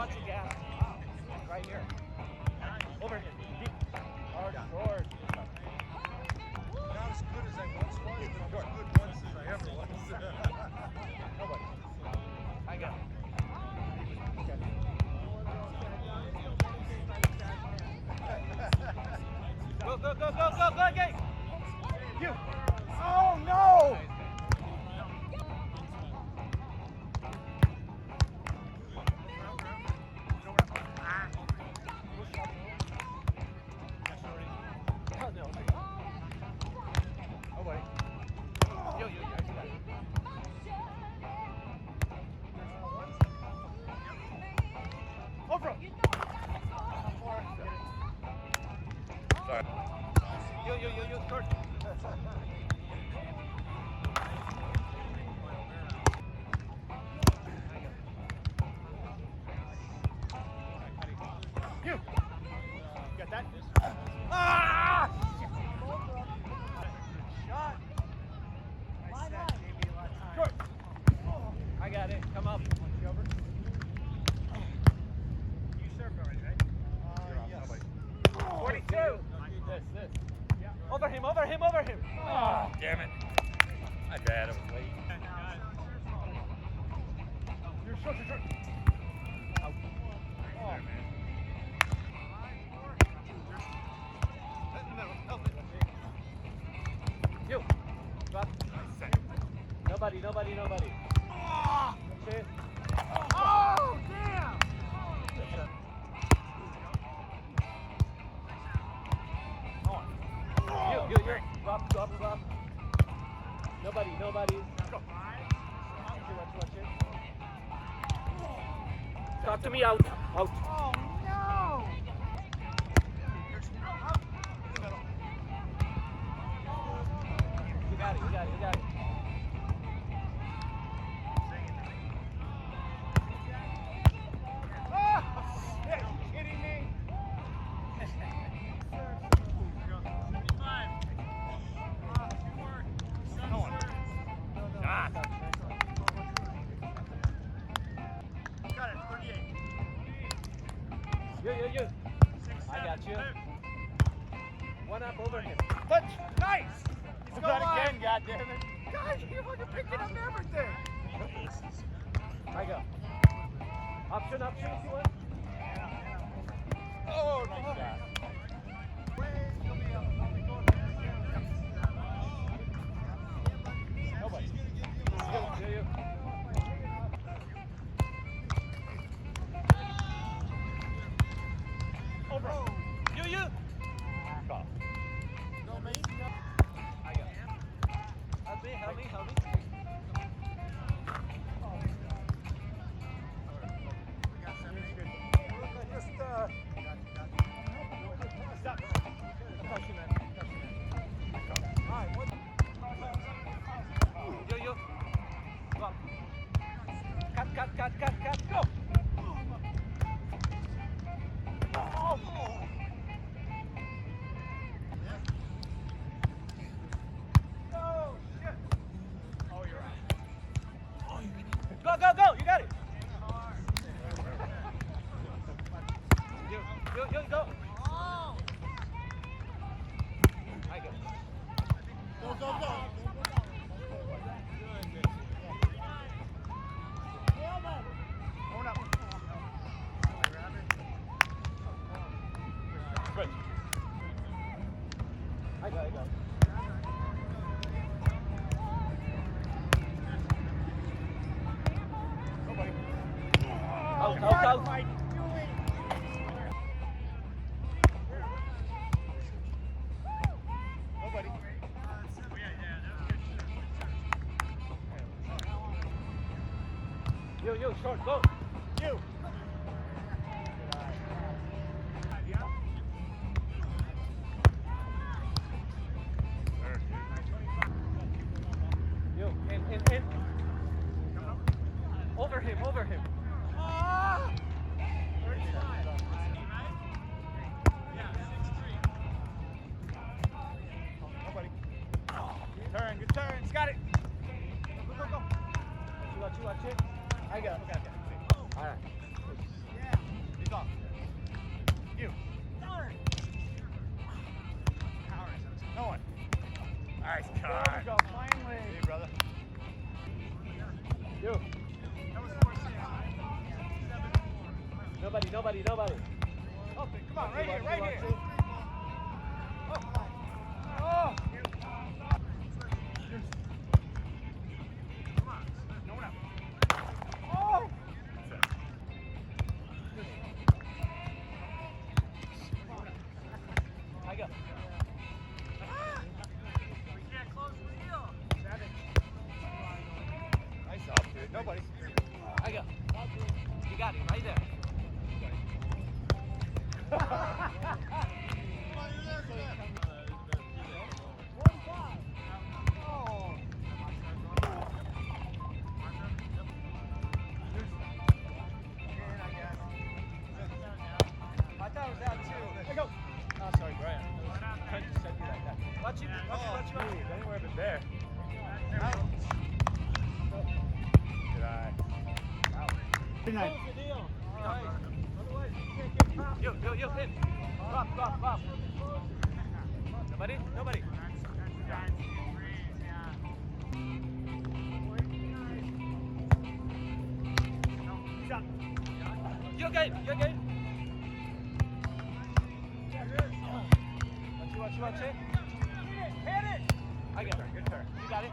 Watch the gas. Right here. Over here. Deep. Hard short. Not as good as I once was, but I'm as good once as I ever was. Nobody. I got it. Okay. Go, go, go, go, go, go, Gate! You! Oh, no! Over! Sorry. You, short. You! Got that? Ah! Shot! Short! I got it. Come up. Over. You served already, right? Yes. 42! This. Yeah. Over him! Oh, Damn it. My bad, I was late. You're short. Out. Oh, man. You. Drop. Nobody. Oh! That's it. Oh, damn! You. Drop. Nobody. Watch it. Talk to me, out. Oh, no! You got it. Oh, shit, you kidding me? You. I got you. One up over him. Touch. Nice. He's got again, goddammit. Guys, you fucking picking up everything. I go. Option if you want. Oh, nice shot. Nobody. You. Over. You. Call. No, mate. I got it. Help me. Just, stop. Touch you, man. All right, what? You. Go up. Cut. Go. Oh. Oh, shit. Oh, you're right. Go. You got it. You go. Oh. I go. Go. Own up. Good. I go. Nobody. Out. Nobody. You, short, go. You. You, in. Over him. Ah! 35. Nobody. Good turn. He's got it. Go. Watch it. I got it. All right. Goes off. You. No one. Nice There we cut. go, finally. Hey, brother. You. Nobody. Oh, come on, right here. Oh. No one up. Oh. I go. Nice off, dude. Nobody. I go. You got him right there. I thought it was out too. I go. Oh, sorry, Brian. I just said you like that. Watch it. Anywhere but there. Good eye. Good night. Yo, hit. Drop. Nobody. You're good. Watch it. Hit it. I got it. Good turn. You got it.